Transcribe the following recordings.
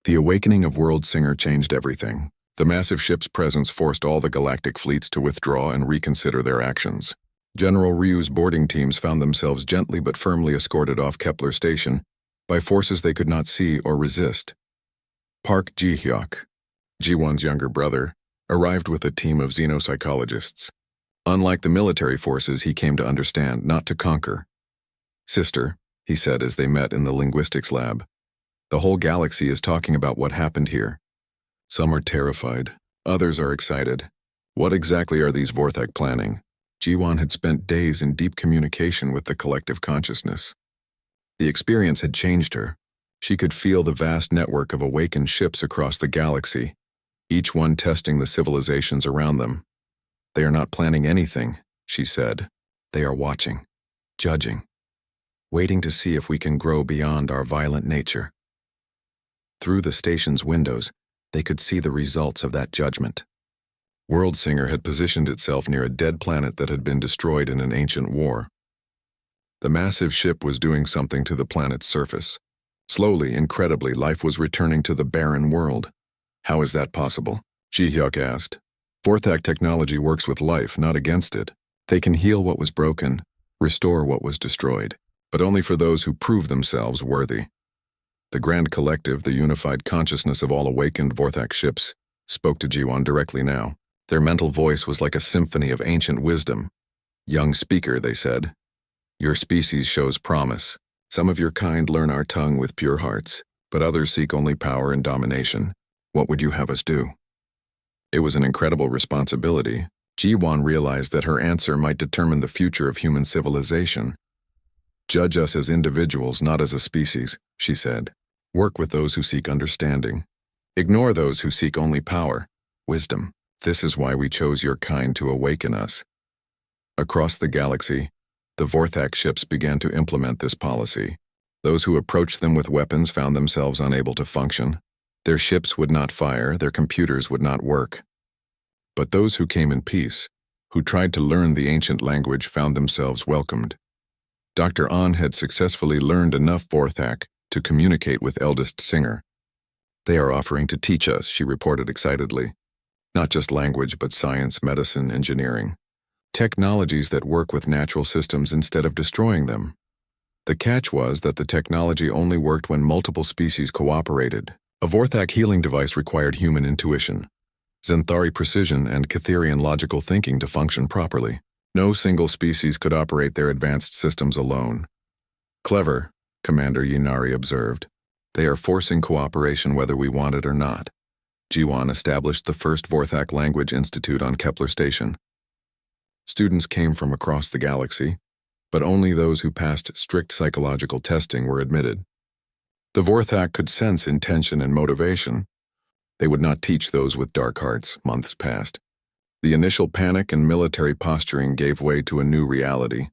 The awakening of World Singer changed everything. The massive ship's presence forced all the galactic fleets to withdraw and reconsider their actions. General Ryu's boarding teams found themselves gently but firmly escorted off Kepler Station by forces they could not see or resist. Park Ji-hyuk, Ji-won's younger brother, arrived with a team of xenopsychologists. Unlike the military forces, he came to understand, not to conquer. "Sister," he said as they met in the linguistics lab, "the whole galaxy is talking about what happened here. Some are terrified, others are excited. What exactly are these Vorthak planning?" Ji-won had spent days in deep communication with the collective consciousness. The experience had changed her. She could feel the vast network of awakened ships across the galaxy, each one testing the civilizations around them. "They are not planning anything," she said. "They are watching, judging, waiting to see if we can grow beyond our violent nature." Through the station's windows, they could see the results of that judgment. World Singer had positioned itself near a dead planet that had been destroyed in an ancient war. The massive ship was doing something to the planet's surface. Slowly, incredibly, life was returning to the barren world. "How is that possible?" Ji-hyuk asked. "Vorthak technology works with life, not against it. They can heal what was broken, restore what was destroyed, but only for those who prove themselves worthy." The Grand Collective, the unified consciousness of all awakened Vorthak ships, spoke to Ji-won directly now. Their mental voice was like a symphony of ancient wisdom. "Young speaker," they said, "your species shows promise. Some of your kind learn our tongue with pure hearts, but others seek only power and domination. What would you have us do?" It was an incredible responsibility. Ji-won realized that her answer might determine the future of human civilization. "Judge us as individuals, not as a species," she said. "Work with those who seek understanding. Ignore those who seek only power, wisdom. This is why we chose your kind to awaken us." Across the galaxy, the Vorthak ships began to implement this policy. Those who approached them with weapons found themselves unable to function. Their ships would not fire, their computers would not work. But those who came in peace, who tried to learn the ancient language, found themselves welcomed. Dr. An had successfully learned enough Vorthak to communicate with eldest Singer. "They are offering to teach us," she reported excitedly. "Not just language, but science, medicine, engineering. Technologies that work with natural systems instead of destroying them." The catch was that the technology only worked when multiple species cooperated. A Vorthak healing device required human intuition, Xanthari precision, and Catherian logical thinking to function properly. No single species could operate their advanced systems alone. "Clever," Commander Yinari observed. "They are forcing cooperation whether we want it or not." Ji-won established the first Vorthak Language Institute on Kepler Station. Students came from across the galaxy, but only those who passed strict psychological testing were admitted. The Vorthak could sense intention and motivation. They would not teach those with dark hearts. Months passed. The initial panic and military posturing gave way to a new reality.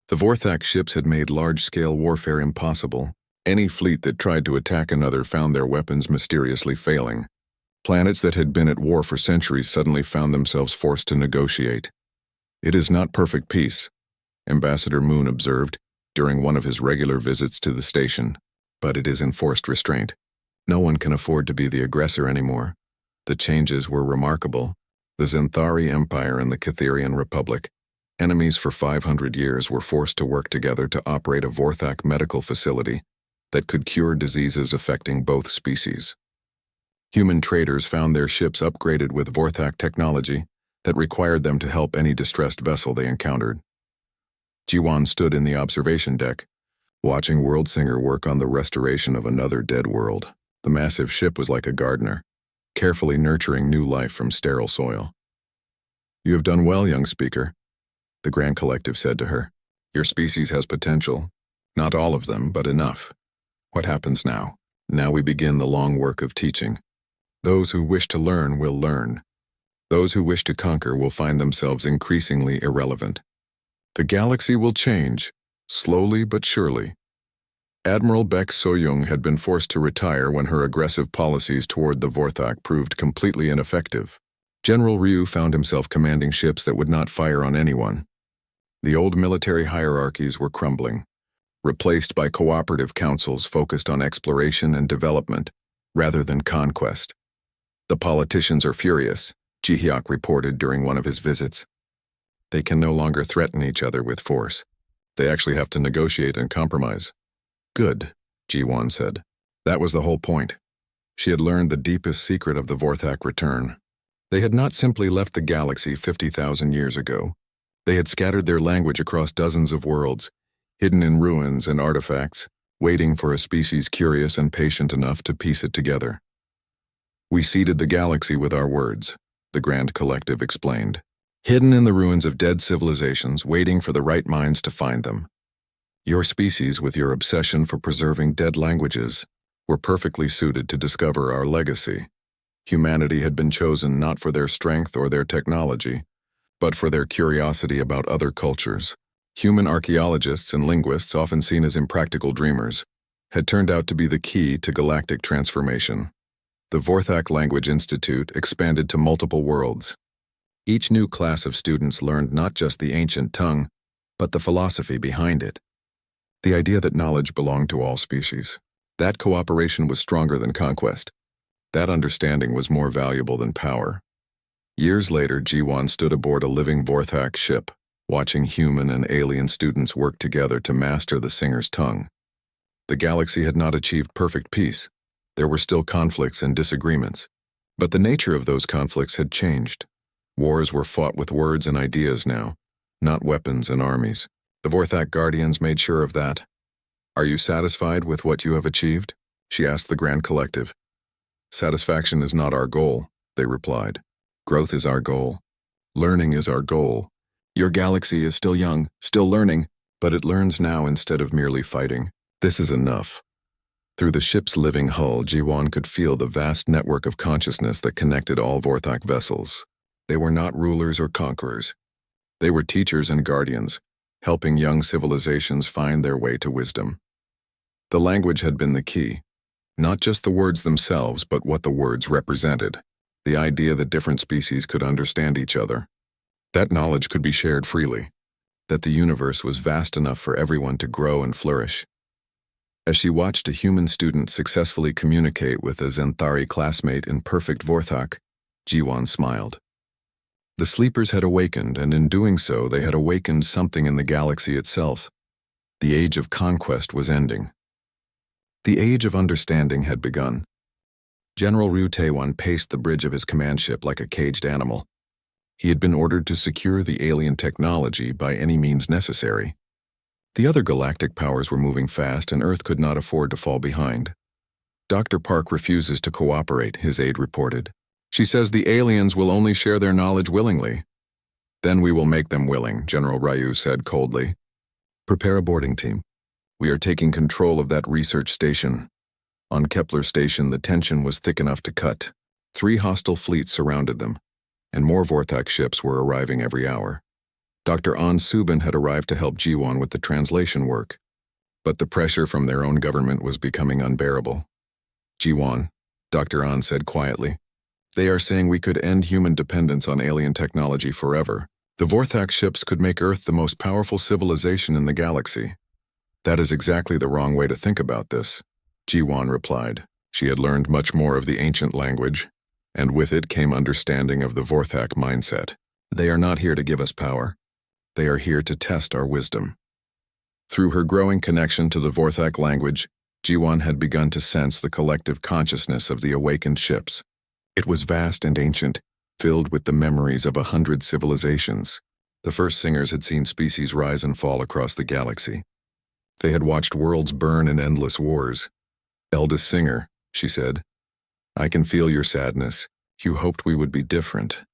The Vorthak ships had made large-scale warfare impossible. Any fleet that tried to attack another found their weapons mysteriously failing. Planets that had been at war for centuries suddenly found themselves forced to negotiate. "It is not perfect peace," Ambassador Moon observed during one of his regular visits to the station, "but it is enforced restraint. No one can afford to be the aggressor anymore." The changes were remarkable. The Xanthari Empire and the Catherian Republic, enemies for 500 years, were forced to work together to operate a Vorthak medical facility that could cure diseases affecting both species. Human traders found their ships upgraded with Vorthak technology that required them to help any distressed vessel they encountered. Ji-won stood in the observation deck, watching World Singer work on the restoration of another dead world. The massive ship was like a gardener, carefully nurturing new life from sterile soil. "You have done well, young speaker," the Grand Collective said to her. "Your species has potential. Not all of them, but enough. What happens now? Now we begin the long work of teaching. Those who wish to learn will learn. Those who wish to conquer will find themselves increasingly irrelevant. The galaxy will change, slowly but surely." Admiral Baek Soyoung had been forced to retire when her aggressive policies toward the Vorthak proved completely ineffective. General Ryu found himself commanding ships that would not fire on anyone. The old military hierarchies were crumbling, replaced by cooperative councils focused on exploration and development. rather than conquest. The politicians are furious, Ji-hyuk reported during one of his visits. They can no longer threaten each other with force. They actually have to negotiate and compromise. Good, Ji-won said. That was the whole point. She had learned the deepest secret of the Vorthak return. They had not simply left the galaxy 50,000 years ago. They had scattered their language across dozens of worlds, hidden in ruins and artifacts, waiting for a species curious and patient enough to piece it together. We seeded the galaxy with our words, the Grand Collective explained. Hidden in the ruins of dead civilizations, waiting for the right minds to find them. Your species, with your obsession for preserving dead languages, were perfectly suited to discover our legacy. Humanity had been chosen not for their strength or their technology, but for their curiosity about other cultures. Human archaeologists and linguists, often seen as impractical dreamers, had turned out to be the key to galactic transformation. The Vorthak Language Institute expanded to multiple worlds. Each new class of students learned not just the ancient tongue, but the philosophy behind it. The idea that knowledge belonged to all species. That cooperation was stronger than conquest. That understanding was more valuable than power. Years later, Ji-won stood aboard a living Vorthak ship, watching human and alien students work together to master the singer's tongue. The galaxy had not achieved perfect peace. There were still conflicts and disagreements. But the nature of those conflicts had changed. Wars were fought with words and ideas now, not weapons and armies. The Vorthak Guardians made sure of that. Are you satisfied with what you have achieved? She asked the Grand Collective. Satisfaction is not our goal, they replied. Growth is our goal. Learning is our goal. Your galaxy is still young, still learning, but it learns now instead of merely fighting. This is enough. Through the ship's living hull, Ji-won could feel the vast network of consciousness that connected all Vorthak vessels. They were not rulers or conquerors. They were teachers and guardians, helping young civilizations find their way to wisdom. The language had been the key. Not just the words themselves, but what the words represented. The idea that different species could understand each other. That knowledge could be shared freely. That the universe was vast enough for everyone to grow and flourish. As she watched a human student successfully communicate with a Zenthari classmate in perfect Vorthak, Ji-won smiled. The sleepers had awakened, and in doing so, they had awakened something in the galaxy itself. The age of conquest was ending. The age of understanding had begun. General Ryu Taewon paced the bridge of his command ship like a caged animal. He had been ordered to secure the alien technology by any means necessary. The other galactic powers were moving fast, and Earth could not afford to fall behind. Dr. Park refuses to cooperate, his aide reported. She says the aliens will only share their knowledge willingly. Then we will make them willing, General Ryu said coldly. Prepare a boarding team. We are taking control of that research station. On Kepler Station, the tension was thick enough to cut. 3 hostile fleets surrounded them, and more Vorthak ships were arriving every hour. Dr. An Subin had arrived to help Ji-won with the translation work, but the pressure from their own government was becoming unbearable. Ji-won, Dr. An said quietly. They are saying we could end human dependence on alien technology forever. The Vorthak ships could make Earth the most powerful civilization in the galaxy. That is exactly the wrong way to think about this, Ji-won replied. She had learned much more of the ancient language, and with it came understanding of the Vorthak mindset. They are not here to give us power. They are here to test our wisdom. Through her growing connection to the Vorthak language, Ji-won had begun to sense the collective consciousness of the awakened ships. It was vast and ancient, filled with the memories of 100 civilizations. The first singers had seen species rise and fall across the galaxy. They had watched worlds burn in endless wars. Eldest singer, she said, I can feel your sadness. You hoped we would be different.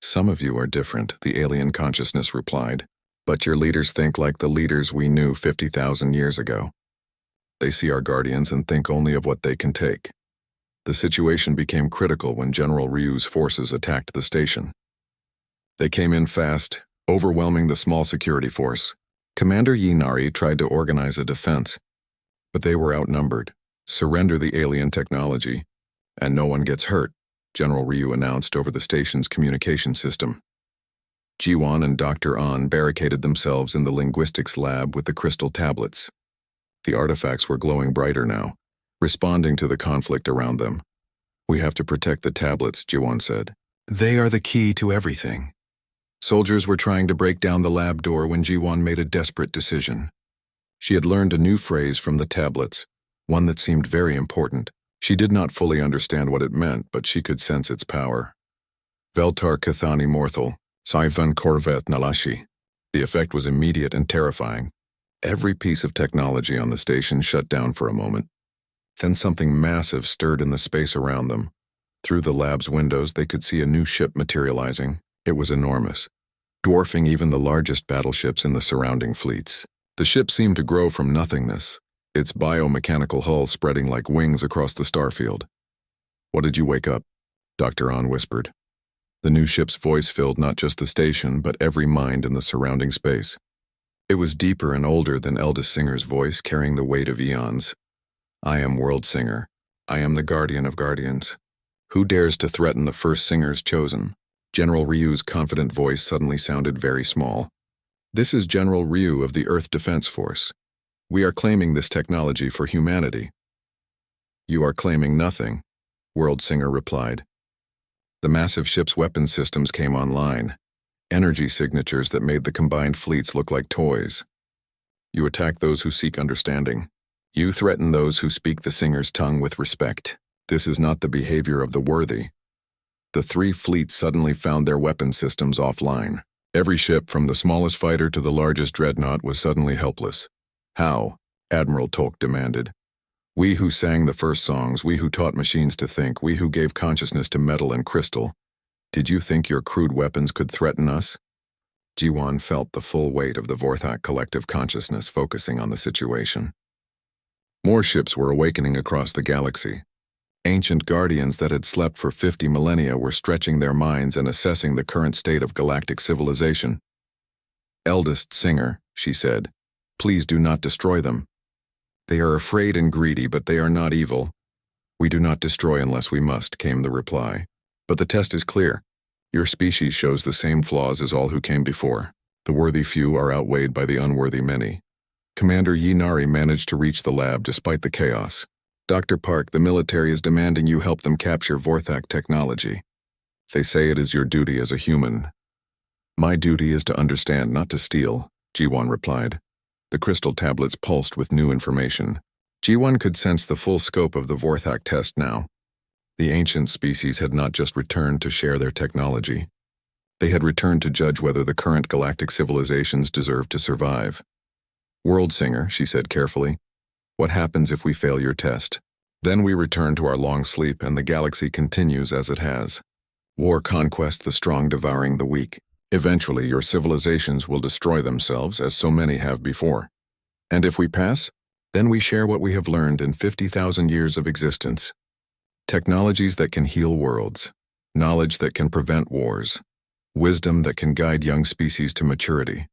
Some of you are different, the alien consciousness replied, but your leaders think like the leaders we knew 50,000 years ago. They see our guardians and think only of what they can take. The situation became critical when General Ryu's forces attacked the station. They came in fast, overwhelming the small security force. Commander Yinari tried to organize a defense, but they were outnumbered. Surrender the alien technology, and no one gets hurt, General Ryu announced over the station's communication system. Ji-won and Dr. An barricaded themselves in the linguistics lab with the crystal tablets. The artifacts were glowing brighter now, responding to the conflict around them. "We have to protect the tablets," Jiwon said. "They are the key to everything." Soldiers were trying to break down the lab door when Jiwon made a desperate decision. She had learned a new phrase from the tablets, one that seemed very important. She did not fully understand what it meant, but she could sense its power. Veltar Kathani Morthal, Saifan Korvet Nalashi. The effect was immediate and terrifying. Every piece of technology on the station shut down for a moment. Then something massive stirred in the space around them. Through the lab's windows, they could see a new ship materializing. It was enormous, dwarfing even the largest battleships in the surrounding fleets. The ship seemed to grow from nothingness, its biomechanical hull spreading like wings across the starfield. "What did you wake up?" Dr. An whispered. The new ship's voice filled not just the station, but every mind in the surrounding space. It was deeper and older than Eldest Singer's voice, carrying the weight of eons. "I am World Singer. I am the guardian of guardians. Who dares to threaten the first singers chosen?" General Ryu's confident voice suddenly sounded very small. "This is General Ryu of the Earth Defense Force. We are claiming this technology for humanity." "You are claiming nothing," World Singer replied. The massive ship's weapons systems came online, energy signatures that made the combined fleets look like toys. "You attack those who seek understanding. You threaten those who speak the singer's tongue with respect. This is not the behavior of the worthy." The three fleets suddenly found their weapon systems offline. Every ship, from the smallest fighter to the largest dreadnought, was suddenly helpless. "How?" Admiral Tolk demanded. "We who sang the first songs, we who taught machines to think, we who gave consciousness to metal and crystal. Did you think your crude weapons could threaten us?" Jiwon felt the full weight of the Vorthak collective consciousness focusing on the situation. More ships were awakening across the galaxy. Ancient guardians that had slept for 50 millennia were stretching their minds and assessing the current state of galactic civilization. "Eldest Singer," she said, "please do not destroy them. They are afraid and greedy, but they are not evil." "We do not destroy unless we must," came the reply. "But the test is clear. Your species shows the same flaws as all who came before. The worthy few are outweighed by the unworthy many." Commander Yinari managed to reach the lab despite the chaos. "Dr. Park, the military is demanding you help them capture Vorthak technology. They say it is your duty as a human." "My duty is to understand, not to steal," Jiwon replied. The crystal tablets pulsed with new information. Jiwon could sense the full scope of the Vorthak test now. The ancient species had not just returned to share their technology. They had returned to judge whether the current galactic civilizations deserved to survive. "World Singer," she said carefully, "what happens if we fail your test? Then we return to our long sleep and the galaxy continues as it has. War conquest, the strong devouring the weak. Eventually your civilizations will destroy themselves as so many have before. And if we pass, then we share what we have learned in 50,000 years of existence. Technologies that can heal worlds, knowledge that can prevent wars, wisdom that can guide young species to maturity."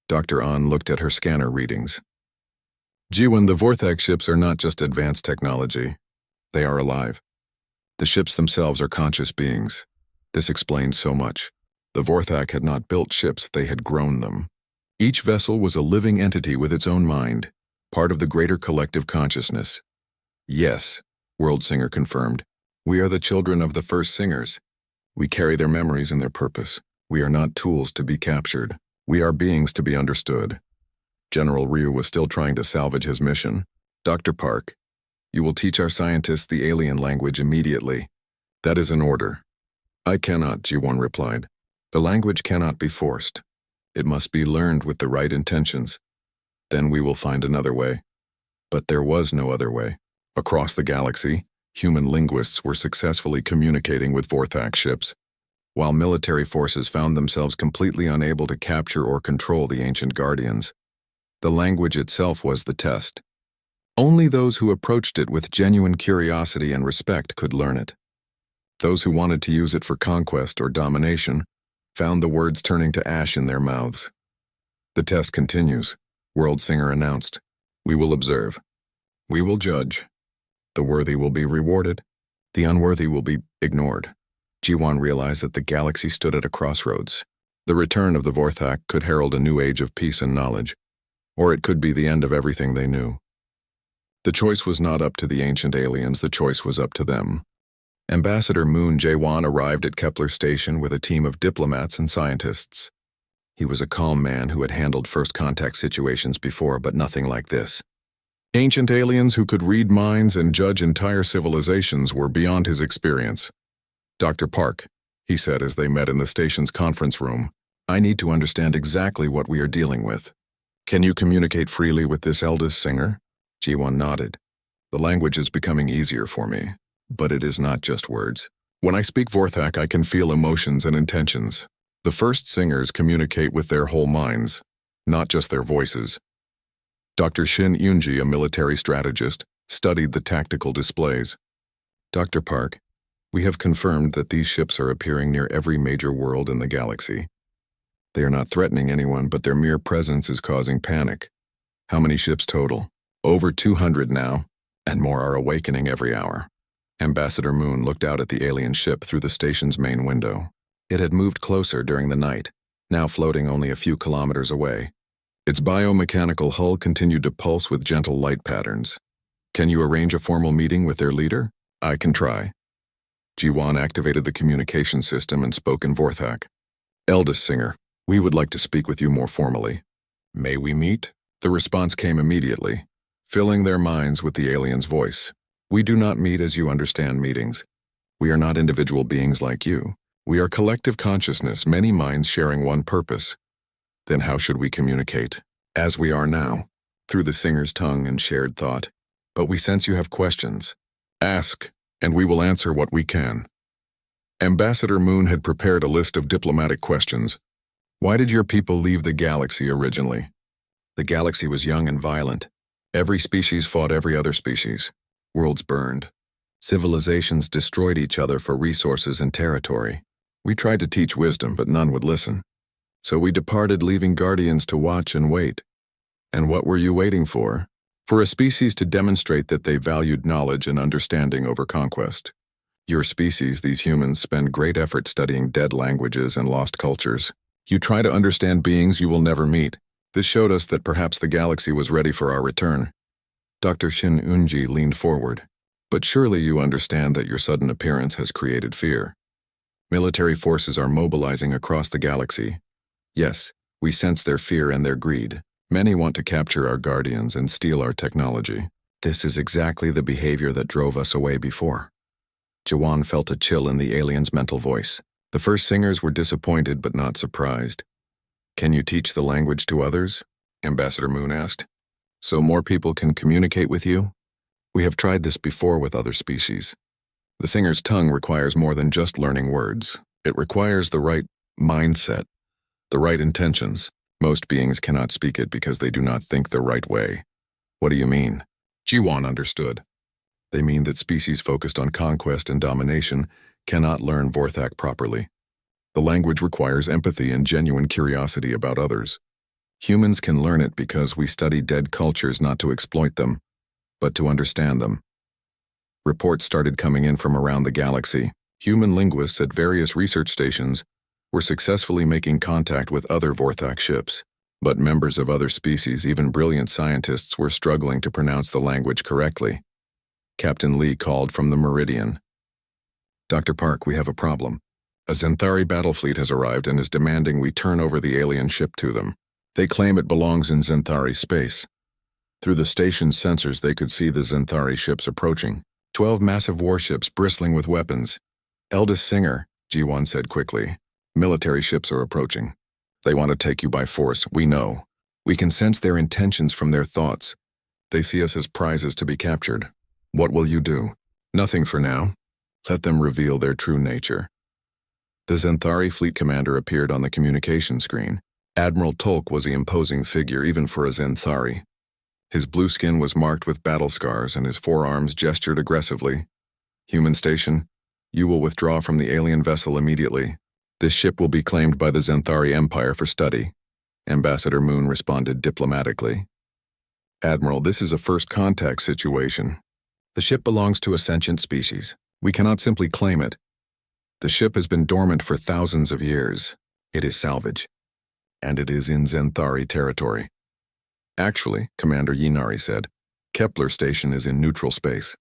Dr. An looked at her scanner readings. "Jiwon, the Vorthak ships are not just advanced technology. They are alive. The ships themselves are conscious beings. This explains so much. The Vorthak had not built ships, they had grown them. Each vessel was a living entity with its own mind, part of the greater collective consciousness." "Yes," World Singer confirmed. "We are the children of the first singers. We carry their memories and their purpose. We are not tools to be captured. We are beings to be understood." General Ryu was still trying to salvage his mission. "Dr. Park, you will teach our scientists the alien language immediately. That is an order." "I cannot," Jiwon replied. "The language cannot be forced. It must be learned with the right intentions. Then we will find another way." But there was no other way. Across the galaxy, human linguists were successfully communicating with Vorthak ships, while military forces found themselves completely unable to capture or control the ancient guardians. The language itself was the test. Only those who approached it with genuine curiosity and respect could learn it. Those who wanted to use it for conquest or domination found the words turning to ash in their mouths. "The test continues," World Singer announced. "We will observe. We will judge. The worthy will be rewarded. The unworthy will be ignored." Jiwon realized that the galaxy stood at a crossroads. The return of the Vorthak could herald a new age of peace and knowledge, or it could be the end of everything they knew. The choice was not up to the ancient aliens, the choice was up to them. Ambassador Moon Jae-won arrived at Kepler Station with a team of diplomats and scientists. He was a calm man who had handled first-contact situations before, but nothing like this. Ancient aliens who could read minds and judge entire civilizations were beyond his experience. "Dr. Park," he said as they met in the station's conference room, "I need to understand exactly what we are dealing with. Can you communicate freely with this eldest singer?" Ji-won nodded. "The language is becoming easier for me, but it is not just words. When I speak Vorthak, I can feel emotions and intentions. The first singers communicate with their whole minds, not just their voices." Dr. Shin Yoonji, a military strategist, studied the tactical displays. "Dr. Park, we have confirmed that these ships are appearing near every major world in the galaxy. They are not threatening anyone, but their mere presence is causing panic. How many ships total? Over 200 now, and more are awakening every hour." Ambassador Moon looked out at the alien ship through the station's main window. It had moved closer during the night, now floating only a few kilometers away. Its biomechanical hull continued to pulse with gentle light patterns. "Can you arrange a formal meeting with their leader?" "I can try." Ji-won activated the communication system and spoke in Vorthak. "Eldest singer, we would like to speak with you more formally." "May we meet?" The response came immediately, filling their minds with the alien's voice. "We do not meet as you understand meetings. We are not individual beings like you. We are collective consciousness, many minds sharing one purpose. Then how should we communicate? As we are now, through the singer's tongue and shared thought. But we sense you have questions. Ask, and we will answer what we can." Ambassador Moon had prepared a list of diplomatic questions. "Why did your people leave the galaxy originally?" "The galaxy was young and violent. Every species fought every other species. Worlds burned. Civilizations destroyed each other for resources and territory. We tried to teach wisdom, but none would listen. So we departed, leaving guardians to watch and wait." "And what were you waiting for?" "For a species to demonstrate that they valued knowledge and understanding over conquest. Your species, these humans, spend great effort studying dead languages and lost cultures. You try to understand beings you will never meet. This showed us that perhaps the galaxy was ready for our return." Dr. Shin Yoonji leaned forward. "But surely you understand that your sudden appearance has created fear. Military forces are mobilizing across the galaxy. Yes, we sense their fear and their greed. Many want to capture our guardians and steal our technology. This is exactly the behavior that drove us away before." Jawan felt a chill in the alien's mental voice. The first singers were disappointed but not surprised. "Can you teach the language to others?" Ambassador Moon asked. "So more people can communicate with you?" "We have tried this before with other species. The singer's tongue requires more than just learning words. It requires the right mindset, the right intentions. Most beings cannot speak it because they do not think the right way." "What do you mean?" Ji-won understood. "They mean that species focused on conquest and domination cannot learn Vorthak properly. The language requires empathy and genuine curiosity about others. Humans can learn it because we study dead cultures not to exploit them, but to understand them." Reports started coming in from around the galaxy. Human linguists at various research stations were successfully making contact with other Vorthak ships, but members of other species, even brilliant scientists, were struggling to pronounce the language correctly. Captain Lee called from the Meridian. "Dr. Park, we have a problem. A Zenthari battle fleet has arrived and is demanding we turn over the alien ship to them. They claim it belongs in Zenthari space. Through the station's sensors, they could see the Zenthari ships approaching. 12 massive warships bristling with weapons." "Eldest singer," Ji-won said quickly. "Military ships are approaching. They want to take you by force, we know. We can sense their intentions from their thoughts. They see us as prizes to be captured. What will you do?" "Nothing for now. Let them reveal their true nature." The Zenthari fleet commander appeared on the communication screen. Admiral Tolk was an imposing figure even for a Zenthari. His blue skin was marked with battle scars and his forearms gestured aggressively. "Human station, you will withdraw from the alien vessel immediately. This ship will be claimed by the Zenthari Empire for study." Ambassador Moon responded diplomatically. "Admiral, this is a first contact situation. The ship belongs to a sentient species. We cannot simply claim it. The ship has been dormant for thousands of years. It is salvage. And it is in Zenthari territory." "Actually," Commander Yinari said, Kepler station is in neutral space,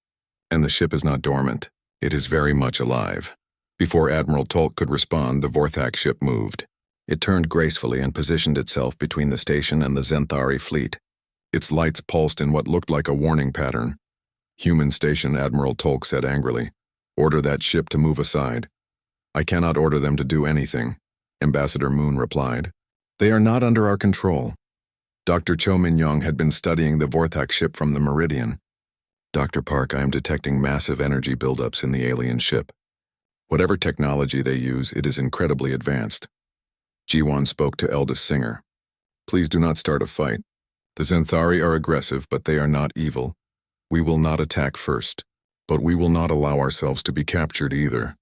and the ship is not dormant. It is very much alive. Before Admiral Tolk could respond, the Vorthak ship moved. It turned gracefully and positioned itself between the station and the Zenthari fleet. Its lights pulsed in what looked like a warning pattern. "Human station," Admiral Tolk said angrily. "Order that ship to move aside." "I cannot order them to do anything," Ambassador Moon replied. "They are not under our control." Dr. Cho Min-young had been studying the Vorthak ship from the Meridian. "Dr. Park, I am detecting massive energy buildups in the alien ship. Whatever technology they use, it is incredibly advanced." Ji-won spoke to eldest Singer. "Please do not start a fight. The Zenthari are aggressive, but they are not evil. We will not attack first, but we will not allow ourselves to be captured either.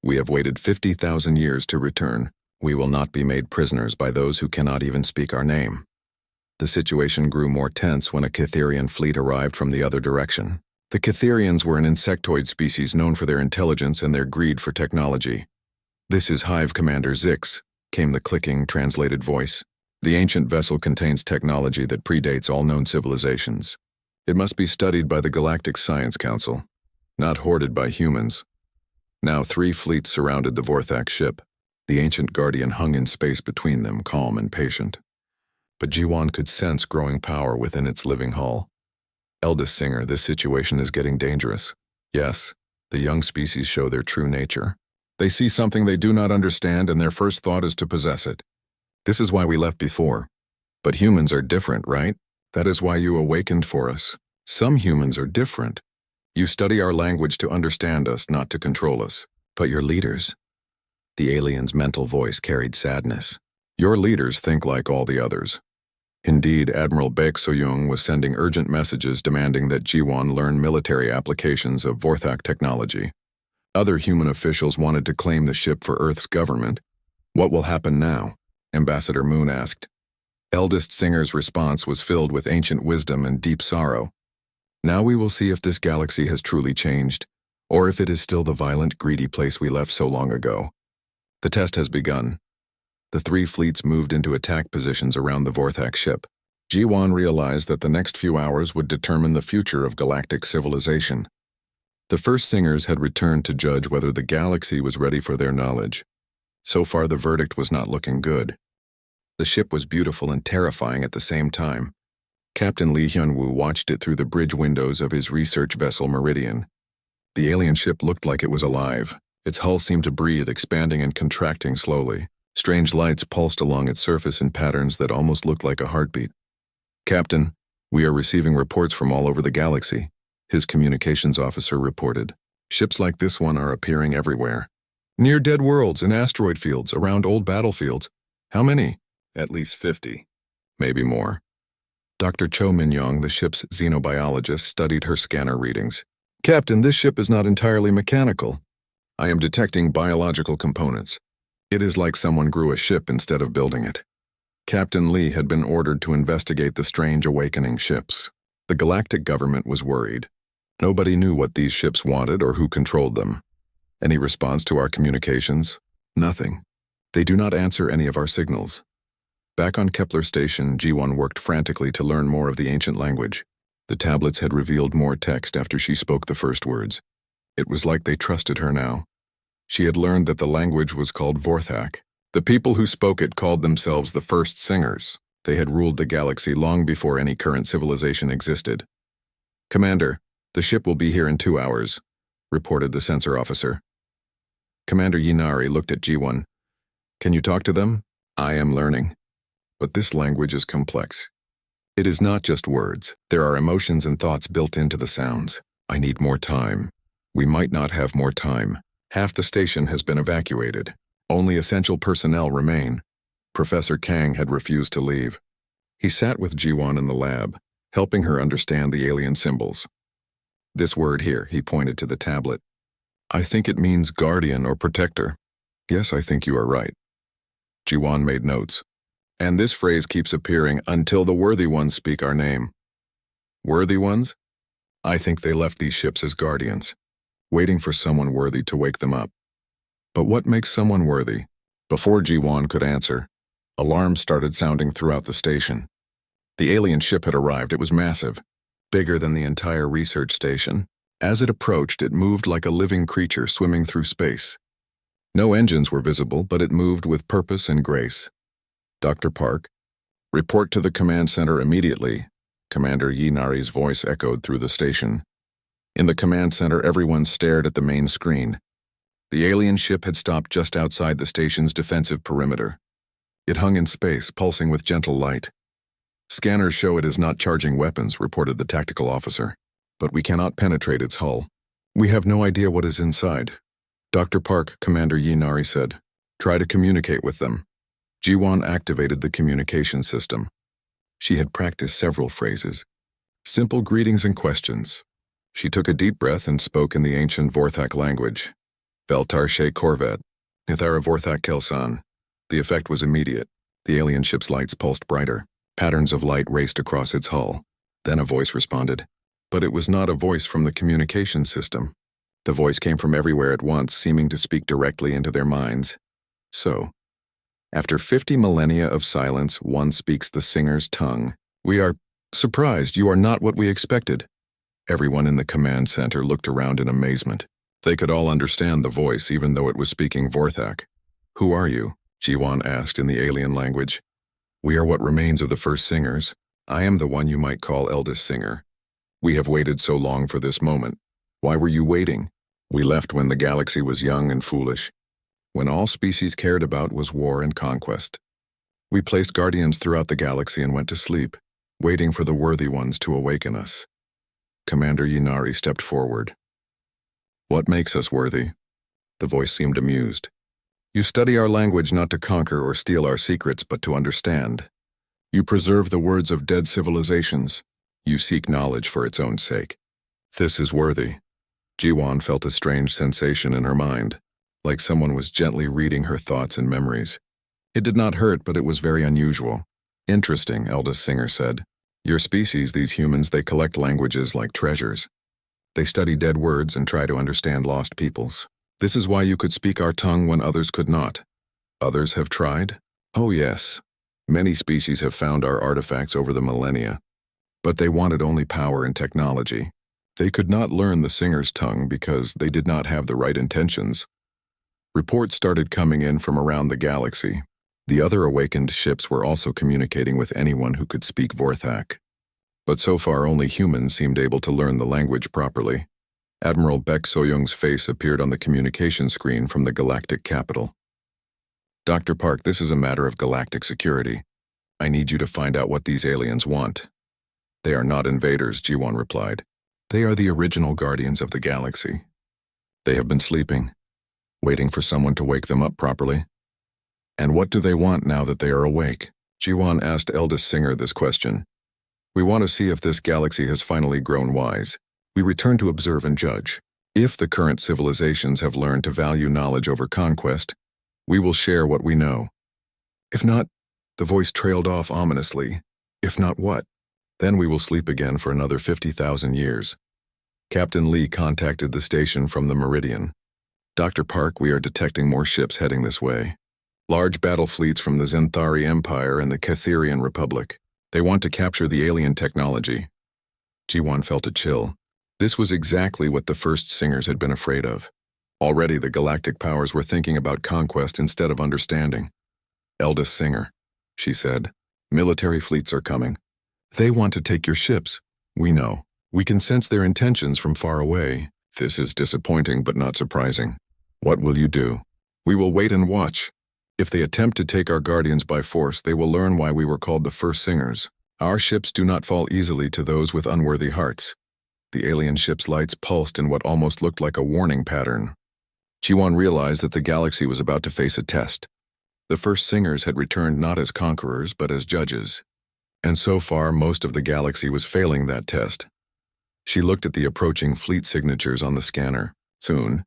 We have waited 50,000 years to return. We will not be made prisoners by those who cannot even speak our name." The situation grew more tense when a Catherian fleet arrived from the other direction. The Catherians were an insectoid species known for their intelligence and their greed for technology. "This is Hive Commander Zix," came the clicking, translated voice. "The ancient vessel contains technology that predates all known civilizations. It must be studied by the Galactic Science Council, not hoarded by humans." Now 3 fleets surrounded the Vorthak ship. The ancient guardian hung in space between them, calm and patient. But Ji-won could sense growing power within its living hull. "Eldest Singer, this situation is getting dangerous." "Yes, the young species show their true nature. They see something they do not understand and their first thought is to possess it. This is why we left before. But humans are different, right? That is why you awakened for us. Some humans are different. You study our language to understand us, not to control us. But your leaders..." The alien's mental voice carried sadness. "Your leaders think like all the others." Indeed, Admiral Baek So-young was sending urgent messages demanding that Ji-won learn military applications of Vorthak technology. Other human officials wanted to claim the ship for Earth's government. "What will happen now?" Ambassador Moon asked. Eldest Singer's response was filled with ancient wisdom and deep sorrow. "Now we will see if this galaxy has truly changed, or if it is still the violent, greedy place we left so long ago. The test has begun." The 3 fleets moved into attack positions around the Vorthak ship. Ji-won realized that the next few hours would determine the future of galactic civilization. The first Singers had returned to judge whether the galaxy was ready for their knowledge. So far, the verdict was not looking good. The ship was beautiful and terrifying at the same time. Captain Lee Hyun-woo watched it through the bridge windows of his research vessel Meridian. The alien ship looked like it was alive. Its hull seemed to breathe, expanding and contracting slowly. Strange lights pulsed along its surface in patterns that almost looked like a heartbeat. "Captain, we are receiving reports from all over the galaxy," his communications officer reported. "Ships like this one are appearing everywhere. Near dead worlds and asteroid fields, around old battlefields. How many?" "At least 50. Maybe more." Dr. Cho Min-young, the ship's xenobiologist, studied her scanner readings. "Captain, this ship is not entirely mechanical. I am detecting biological components. It is like someone grew a ship instead of building it." Captain Lee had been ordered to investigate the strange awakening ships. The galactic government was worried. Nobody knew what these ships wanted or who controlled them. "Any response to our communications?" "Nothing. They do not answer any of our signals." Back on Kepler station, Ji-won worked frantically to learn more of the ancient language. The tablets had revealed more text after she spoke the first words. It was like they trusted her now. She had learned that the language was called Vorthak. The people who spoke it called themselves the First Singers. They had ruled the galaxy long before any current civilization existed. "Commander, the ship will be here in 2 hours," reported the sensor officer. Commander Yinari looked at Ji-won. "Can you talk to them?" "I am learning. But this language is complex. It is not just words. There are emotions and thoughts built into the sounds. I need more time." "We might not have more time. Half the station has been evacuated. Only essential personnel remain." Professor Kang had refused to leave. He sat with Ji-won in the lab, helping her understand the alien symbols. "This word here," he pointed to the tablet. "I think it means guardian or protector." "Yes, I think you are right." Ji-won made notes. "And this phrase keeps appearing until the worthy ones speak our name." "Worthy ones?" "I think they left these ships as guardians, waiting for someone worthy to wake them up." "But what makes someone worthy?" Before Ji-won could answer, alarms started sounding throughout the station. The alien ship had arrived. It was massive. bigger than the entire research station. As it approached, it moved like a living creature swimming through space. No engines were visible, but it moved with purpose and grace. Dr. Park, report to the command center immediately. Commander Yinari's voice echoed through the station. In the command center, everyone stared at the main screen. The alien ship had stopped just outside the station's defensive perimeter. It hung in space, pulsing with gentle light. Scanners show it is not charging weapons, reported the tactical officer. But we cannot penetrate its hull. We have no idea what is inside. Dr. Park, Commander Yinari said. Try to communicate with them. Jiwon activated the communication system. She had practiced several phrases. Simple greetings and questions. She took a deep breath and spoke in the ancient Vorthak language. Veltar She Korvet, Nithara Vorthak Kelsan. The effect was immediate. The alien ship's lights pulsed brighter. Patterns of light raced across its hull. Then a voice responded. But it was not a voice from the communication system. The voice came from everywhere at once, seeming to speak directly into their minds. So, after 50 millennia of silence, one speaks the singer's tongue. We are surprised you are not what we expected. Everyone in the command center looked around in amazement. They could all understand the voice, even though it was speaking Vorthak. Who are you? Jiwon asked in the alien language. We are what remains of the first singers. I am the one you might call eldest singer. We have waited so long for this moment. Why were you waiting? We left when the galaxy was young and foolish, when all species cared about was war and conquest. We placed guardians throughout the galaxy and went to sleep, waiting for the worthy ones to awaken us. Commander Yinari stepped forward. What makes us worthy? The voice seemed amused. You study our language not to conquer or steal our secrets, but to understand. You preserve the words of dead civilizations. You seek knowledge for its own sake. This is worthy. Jiwon felt a strange sensation in her mind, like someone was gently reading her thoughts and memories. It did not hurt, but it was very unusual. Interesting, eldest singer said. Your species, these humans, they collect languages like treasures. They study dead words and try to understand lost peoples. This is why you could speak our tongue when others could not. Others have tried? Oh yes. Many species have found our artifacts over the millennia. But they wanted only power and technology. They could not learn the singer's tongue because they did not have the right intentions. Reports started coming in from around the galaxy. The other awakened ships were also communicating with anyone who could speak Vorthak. But so far only humans seemed able to learn the language properly. Admiral Baek Soyoung's face appeared on the communication screen from the galactic capital. Dr. Park, this is a matter of galactic security. I need you to find out what these aliens want. They are not invaders, Jiwon replied. They are the original guardians of the galaxy. They have been sleeping, waiting for someone to wake them up properly. And what do they want now that they are awake? Jiwon asked eldest singer this question. We want to see if this galaxy has finally grown wise. We return to observe and judge. If the current civilizations have learned to value knowledge over conquest, we will share what we know. If not, the voice trailed off ominously. If not what? Then we will sleep again for another 50,000 years. Captain Lee contacted the station from the Meridian. Dr. Park, we are detecting more ships heading this way. Large battle fleets from the Zenthari Empire and the Catherian Republic. They want to capture the alien technology. Jiwon felt a chill. This was exactly what the first singers had been afraid of. Already the galactic powers were thinking about conquest instead of understanding. Eldest singer, she said, military fleets are coming. They want to take your ships. We know. We can sense their intentions from far away. This is disappointing but not surprising. What will you do? We will wait and watch. If they attempt to take our guardians by force, they will learn why we were called the first singers. Our ships do not fall easily to those with unworthy hearts. The alien ship's lights pulsed in what almost looked like a warning pattern. Jiwon realized that the galaxy was about to face a test. The first singers had returned not as conquerors, but as judges. And so far, most of the galaxy was failing that test. She looked at the approaching fleet signatures on the scanner. Soon,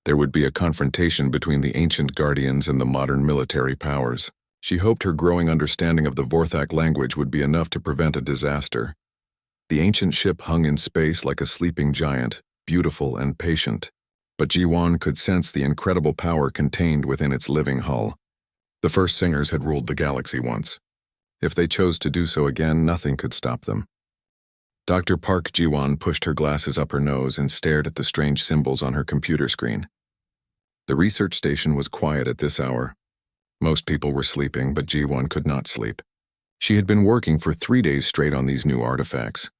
there would be a confrontation between the ancient guardians and the modern military powers. She hoped her growing understanding of the Vorthak language would be enough to prevent a disaster. The ancient ship hung in space like a sleeping giant, beautiful and patient. But Jiwon could sense the incredible power contained within its living hull. The first singers had ruled the galaxy once. If they chose to do so again, nothing could stop them. Dr. Park Ji-won pushed her glasses up her nose and stared at the strange symbols on her computer screen. The research station was quiet at this hour. Most people were sleeping, but Ji-won could not sleep. She had been working for 3 days straight on these new artifacts.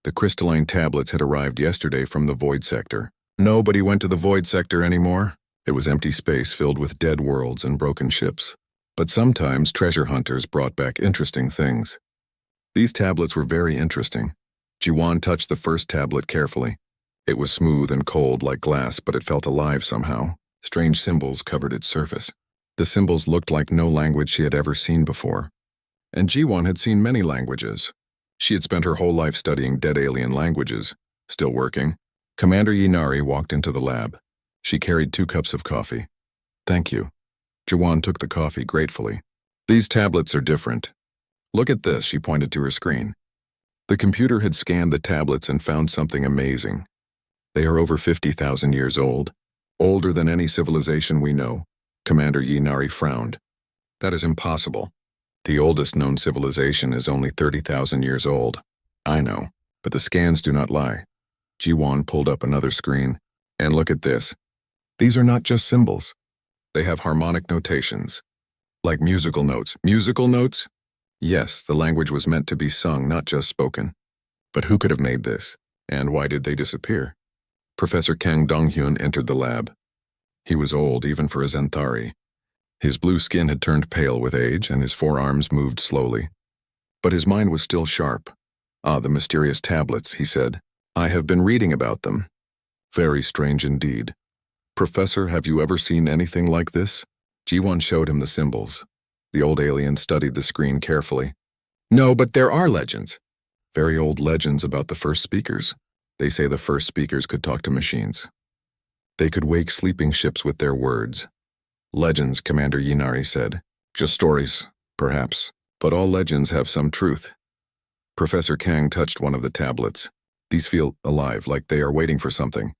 The crystalline tablets had arrived yesterday from the Void Sector. Nobody went to the Void Sector anymore. It was empty space filled with dead worlds and broken ships. But sometimes treasure hunters brought back interesting things. These tablets were very interesting. Ji-won touched the first tablet carefully. It was smooth and cold like glass, but it felt alive somehow. Strange symbols covered its surface. The symbols looked like no language she had ever seen before. And Ji-won had seen many languages. She had spent her whole life studying dead alien languages. Still working. Commander Yinari walked into the lab. She carried 2 cups of coffee. Thank you. Ji-won took the coffee gratefully. These tablets are different. Look at this, she pointed to her screen. The computer had scanned the tablets and found something amazing. They are over 50,000 years old, older than any civilization we know. Commander Yinari frowned. That is impossible. The oldest known civilization is only 30,000 years old. I know, but the scans do not lie. Ji-won pulled up another screen. And look at this. These are not just symbols. They have harmonic notations. Like musical notes. Musical notes? Yes, the language was meant to be sung, not just spoken. But who could have made this? And why did they disappear? Professor Kang Dong-hyun entered the lab. He was old, even for a Zenthari. His blue skin had turned pale with age, and his forearms moved slowly. But his mind was still sharp. Ah, the mysterious tablets, he said. I have been reading about them. Very strange indeed. Professor, have you ever seen anything like this? Ji-won showed him the symbols. The old alien studied the screen carefully. No, but there are legends. Very old legends about the first speakers. They say the first speakers could talk to machines. They could wake sleeping ships with their words. Legends, Commander Yinari said. Just stories, perhaps. But all legends have some truth. Professor Kang touched one of the tablets. These feel alive, like they are waiting for something.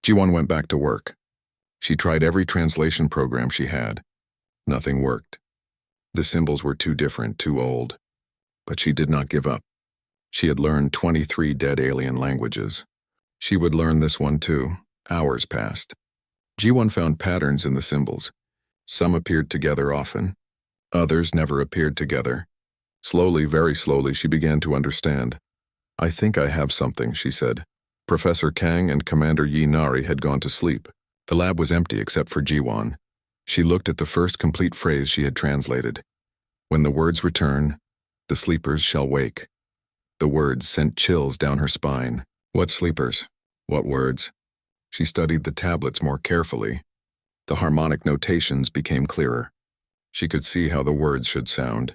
Ji-won went back to work. She tried every translation program she had. Nothing worked. The symbols were too different, too old. But she did not give up. She had learned 23 dead alien languages. She would learn this one too. Hours passed. Ji-won found patterns in the symbols. Some appeared together often. Others never appeared together. Slowly, very slowly, she began to understand. I think I have something, she said. Professor Kang and Commander Yinari had gone to sleep. The lab was empty except for Ji-won. She looked at the first complete phrase she had translated. When the words return, the sleepers shall wake. The words sent chills down her spine. What sleepers? What words? She studied the tablets more carefully. The harmonic notations became clearer. She could see how the words should sound.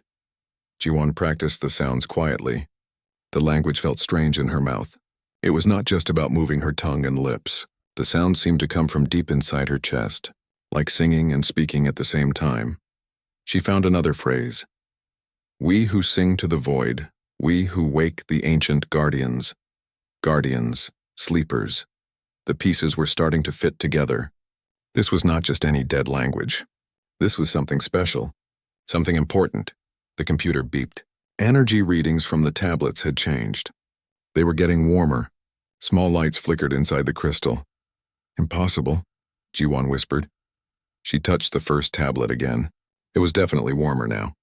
Ji-won practiced the sounds quietly. The language felt strange in her mouth. It was not just about moving her tongue and lips. The sound seemed to come from deep inside her chest, like singing and speaking at the same time. She found another phrase. We who sing to the void, we who wake the ancient guardians. Guardians, sleepers. The pieces were starting to fit together. This was not just any dead language. This was something special, something important. The computer beeped. Energy readings from the tablets had changed. They were getting warmer. Small lights flickered inside the crystal. Impossible, Ji-won whispered. She touched the first tablet again. It was definitely warmer now.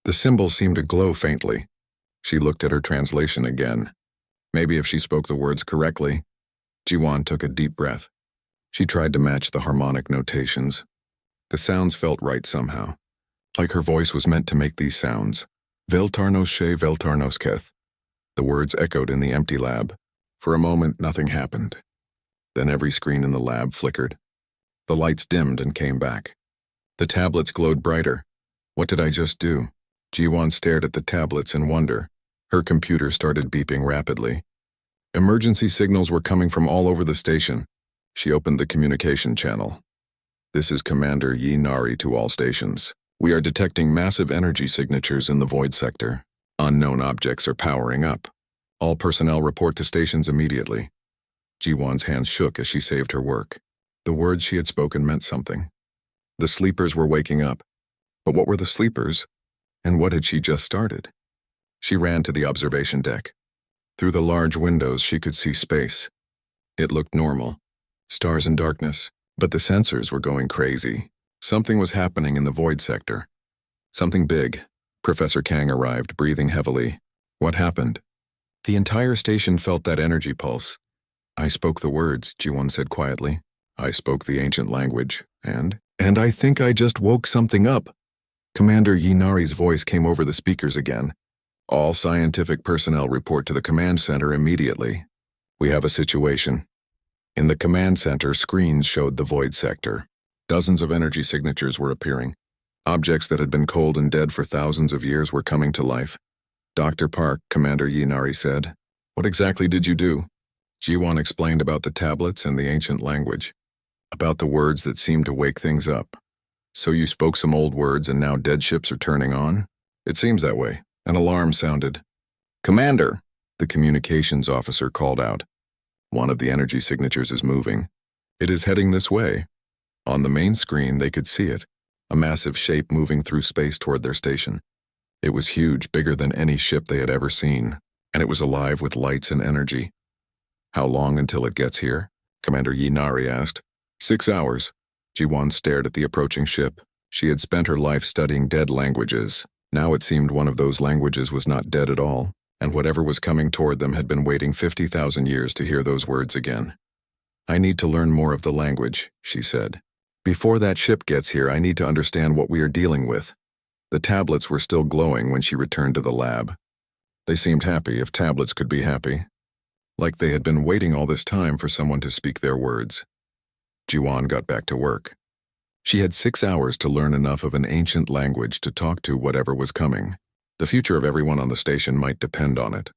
The symbols seemed to glow faintly. She looked at her translation again. Maybe if she spoke the words correctly. Ji-won took a deep breath. She tried to match the harmonic notations. The sounds felt right somehow, like her voice was meant to make these sounds. Veltarnos she Veltarnos keth. The words echoed in the empty lab. For a moment, nothing happened. Then every screen in the lab flickered. The lights dimmed and came back. The tablets glowed brighter. What did I just do? Ji-won stared at the tablets in wonder. Her computer started beeping rapidly. Emergency signals were coming from all over the station. She opened the communication channel. This is Commander Yinari to all stations. We are detecting massive energy signatures in the void sector. Unknown objects are powering up. All personnel report to stations immediately. Ji-won's hands shook as she saved her work. The words she had spoken meant something. The sleepers were waking up. But what were the sleepers? And what had she just started? She ran to the observation deck. Through the large windows, she could see space. It looked normal. Stars and darkness. But the sensors were going crazy. Something was happening in the void sector. Something big. Professor Kang arrived, breathing heavily. What happened? The entire station felt that energy pulse. I spoke the words, Ji-won said quietly. I spoke the ancient language, and I think I just woke something up. Commander Yinari's voice came over the speakers again. All scientific personnel report to the command center immediately. We have a situation. In the command center, screens showed the void sector. Dozens of energy signatures were appearing. Objects that had been cold and dead for thousands of years were coming to life. Dr. Park, Commander Yinari said. What exactly did you do? Ji-won explained about the tablets and the ancient language. About the words that seemed to wake things up. So you spoke some old words and now dead ships are turning on? It seems that way. An alarm sounded. Commander, the communications officer called out. One of the energy signatures is moving. It is heading this way. On the main screen, they could see it, a massive shape moving through space toward their station. It was huge, bigger than any ship they had ever seen, and it was alive with lights and energy. How long until it gets here? Commander Yinari asked. 6 hours. Ji-won stared at the approaching ship. She had spent her life studying dead languages. Now it seemed one of those languages was not dead at all, and whatever was coming toward them had been waiting 50,000 years to hear those words again. I need to learn more of the language, she said. Before that ship gets here, I need to understand what we are dealing with. The tablets were still glowing when she returned to the lab. They seemed happy, if tablets could be happy. Like they had been waiting all this time for someone to speak their words. Ji-won got back to work. She had 6 hours to learn enough of an ancient language to talk to whatever was coming. The future of everyone on the station might depend on it.